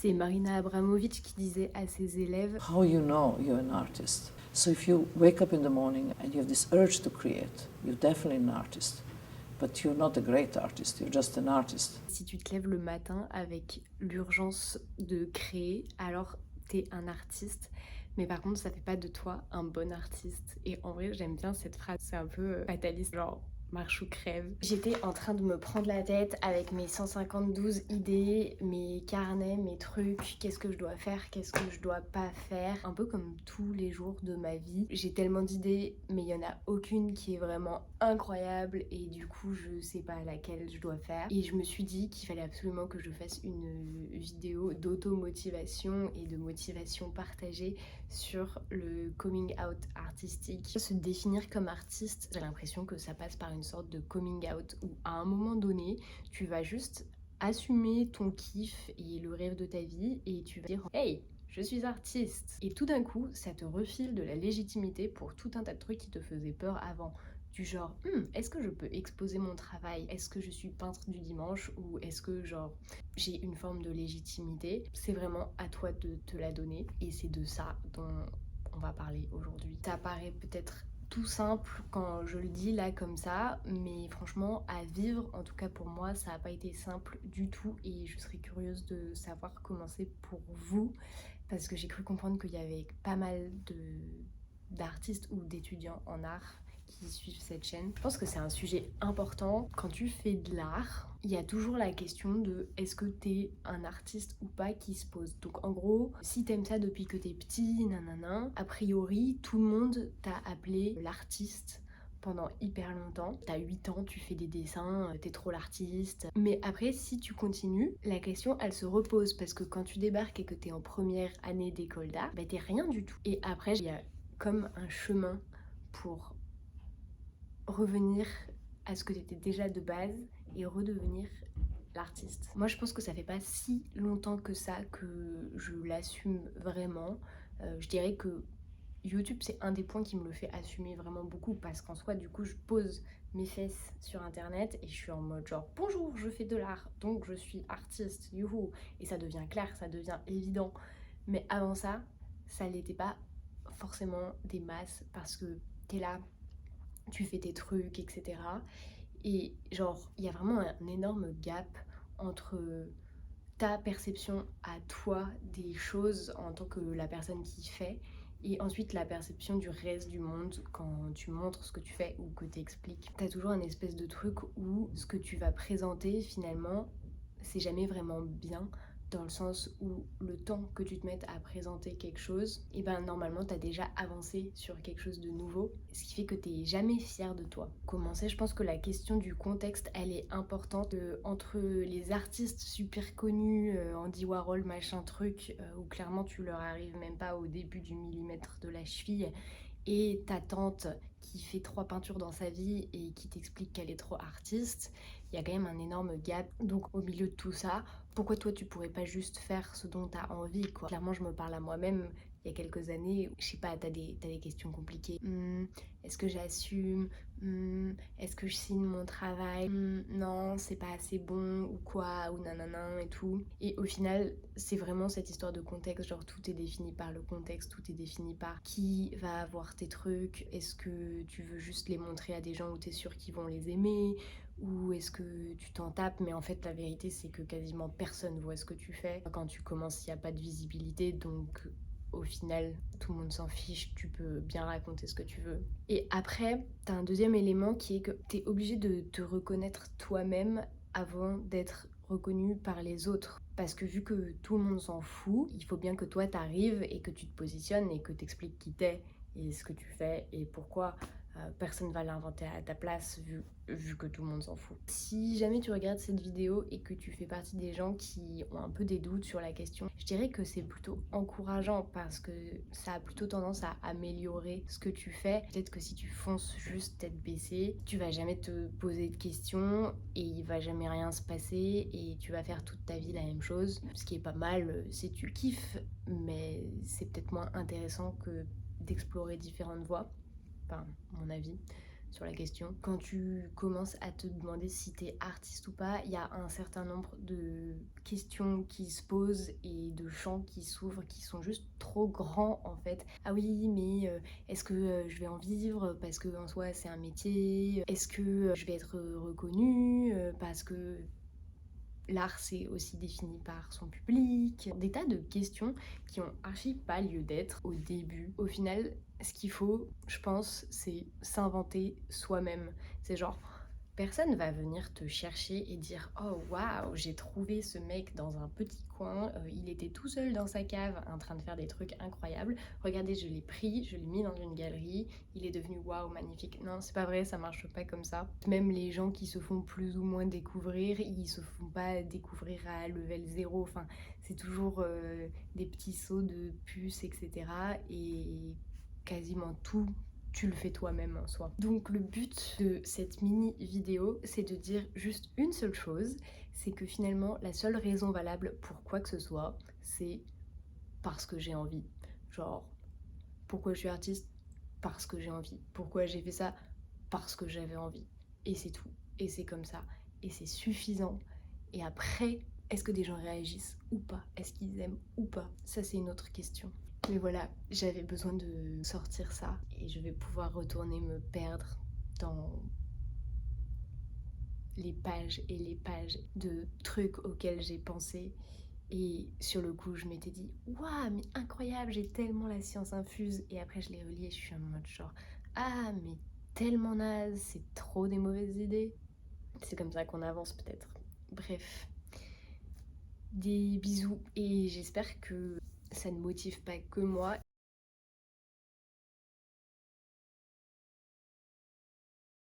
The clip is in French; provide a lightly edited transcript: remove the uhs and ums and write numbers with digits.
C'est Marina Abramovic qui disait à ses élèves How you know you're an artist? So if you wake up in the morning and you have this urge to create, you're definitely an artist. But you're not a great artist, you're just an artist. si tu te lèves le matin avec l'urgence de créer, alors t'es un artiste. Mais par contre, ça fait pas de toi un bon artiste. Et en vrai, j'aime bien cette phrase. C'est un peu fataliste, genre marche ou crève. J'étais en train de me prendre la tête avec mes 152 idées, mes carnets, mes trucs, qu'est-ce que je dois faire, qu'est-ce que je dois pas faire. Un peu comme tous les jours de ma vie. J'ai tellement d'idées, mais il y en a aucune qui est vraiment incroyable et du coup, je sais pas laquelle je dois faire. Et je me suis dit qu'il fallait absolument que je fasse une vidéo d'auto-motivation et de motivation partagée sur le coming out artistique. Se définir comme artiste, j'ai l'impression que ça passe par une sorte de coming out où à un moment donné, tu vas juste assumer ton kiff et le rêve de ta vie et tu vas dire hey, je suis artiste. Et tout d'un coup, ça te refile de la légitimité pour tout un tas de trucs qui te faisaient peur avant. Du genre, est-ce que je peux exposer mon travail? Est-ce que je suis peintre du dimanche? Ou est-ce que genre j'ai une forme de légitimité? C'est vraiment à toi de te la donner et c'est de ça dont on va parler aujourd'hui. Ça paraît peut-être tout simple quand je le dis là comme ça, mais franchement à vivre, en tout cas pour moi, ça n'a pas été simple du tout et je serais curieuse de savoir comment c'est pour vous parce que j'ai cru comprendre qu'il y avait pas mal d'artistes ou d'étudiants en art qui suivent cette chaîne. Je pense que c'est un sujet important. Quand tu fais de l'art, il y a toujours la question de est-ce que t'es un artiste ou pas qui se pose. Donc en gros, si t'aimes ça depuis que t'es petit, nanana, a priori, tout le monde t'a appelé l'artiste pendant hyper longtemps. T'as 8 ans, tu fais des dessins, t'es trop l'artiste. Mais après, si tu continues, la question, elle se repose parce que quand tu débarques et que t'es en première année d'école d'art, bah t'es rien du tout. Et après, il y a comme un chemin pour revenir à ce que tu étais déjà de base et redevenir l'artiste. Moi, je pense que ça fait pas si longtemps que ça que je l'assume vraiment. Je dirais que YouTube, c'est un des points qui me le fait assumer vraiment beaucoup parce qu'en soi, du coup, je pose mes fesses sur internet et je suis en mode genre bonjour, je fais de l'art, donc je suis artiste, youhou. Et ça devient clair, ça devient évident. Mais avant ça, ça l'était pas forcément des masses parce que t'es là, tu fais tes trucs, etc. Et genre, il y a vraiment un énorme gap entre ta perception à toi des choses en tant que la personne qui fait et ensuite la perception du reste du monde quand tu montres ce que tu fais ou que tu expliques. T'as toujours un espèce de truc où ce que tu vas présenter finalement, c'est jamais vraiment bien dans le sens où le temps que tu te mettes à présenter quelque chose, et ben normalement t'as déjà avancé sur quelque chose de nouveau, ce qui fait que t'es jamais fier de toi. Commencer, je pense que la question du contexte, elle est importante entre les artistes super connus, Andy Warhol, machin truc, où clairement tu leur arrives même pas au début du millimètre de la cheville, et ta tante qui fait 3 peintures dans sa vie et qui t'explique qu'elle est trop artiste, il y a quand même un énorme gap. Donc au milieu de tout ça, pourquoi toi tu pourrais pas juste faire ce dont t'as envie quoi? Clairement je me parle à moi-même il y a quelques années, je sais pas, t'as des questions compliquées. Est-ce que j'assume? Est-ce que je signe mon travail? Non, c'est pas assez bon ou quoi, ou nanana et tout. Et au final, c'est vraiment cette histoire de contexte, genre tout est défini par le contexte, tout est défini par qui va avoir tes trucs, est-ce que tu veux juste les montrer à des gens où t'es sûr qu'ils vont les aimer, ou est-ce que tu t'en tapes, mais en fait la vérité c'est que quasiment personne voit ce que tu fais. Quand tu commences, il n'y a pas de visibilité, donc au final, tout le monde s'en fiche, tu peux bien raconter ce que tu veux. Et après, t'as un deuxième élément qui est que t'es obligé de te reconnaître toi-même avant d'être reconnu par les autres. Parce que vu que tout le monde s'en fout, il faut bien que toi t'arrives et que tu te positionnes et que t'expliques qui t'es et ce que tu fais et pourquoi. Personne va l'inventer à ta place vu que tout le monde s'en fout. Si jamais tu regardes cette vidéo et que tu fais partie des gens qui ont un peu des doutes sur la question, je dirais que c'est plutôt encourageant parce que ça a plutôt tendance à améliorer ce que tu fais. Peut-être que si tu fonces juste tête baissée, tu vas jamais te poser de questions et il va jamais rien se passer et tu vas faire toute ta vie la même chose. Ce qui est pas mal, c'est tu kiffes, mais c'est peut-être moins intéressant que d'explorer différentes voies. Enfin, mon avis. sur la question. Quand tu commences à te demander si t'es artiste ou pas, il y a un certain nombre de questions qui se posent et de champs qui s'ouvrent qui sont juste trop grands en fait. Ah oui, mais est-ce que je vais en vivre parce que en soi c'est un métier? Est-ce que je vais être reconnue parce que l'art, c'est aussi défini par son public. Des tas de questions qui ont archi pas lieu d'être au début. Au final, ce qu'il faut, je pense, c'est s'inventer soi-même. C'est genre, personne va venir te chercher et dire oh waouh, j'ai trouvé ce mec dans un petit coin, il était tout seul dans sa cave en train de faire des trucs incroyables. Regardez, je l'ai pris, je l'ai mis dans une galerie, il est devenu waouh, magnifique. Non, c'est pas vrai, ça marche pas comme ça. Même les gens qui se font plus ou moins découvrir, ils se font pas découvrir à level 0. Enfin, c'est toujours des petits sauts de puces, etc. Et quasiment tout tu le fais toi-même en soi. Donc le but de cette mini vidéo, c'est de dire juste une seule chose, c'est que finalement la seule raison valable pour quoi que ce soit, c'est parce que j'ai envie. Genre, pourquoi je suis artiste? Parce que j'ai envie. Pourquoi j'ai fait ça? Parce que j'avais envie. Et c'est tout. Et c'est comme ça. Et c'est suffisant. Et après, est-ce que des gens réagissent ou pas? Est-ce qu'ils aiment ou pas? Ça, c'est une autre question. Mais voilà, j'avais besoin de sortir ça et je vais pouvoir retourner me perdre dans les pages et les pages de trucs auxquels j'ai pensé. Et sur le coup, je m'étais dit waouh, mais incroyable, j'ai tellement la science infuse. Et après, je l'ai relié, je suis en mode genre ah, mais tellement naze, c'est trop des mauvaises idées. C'est comme ça qu'on avance peut-être. Bref, des bisous et j'espère que ça ne motive pas que moi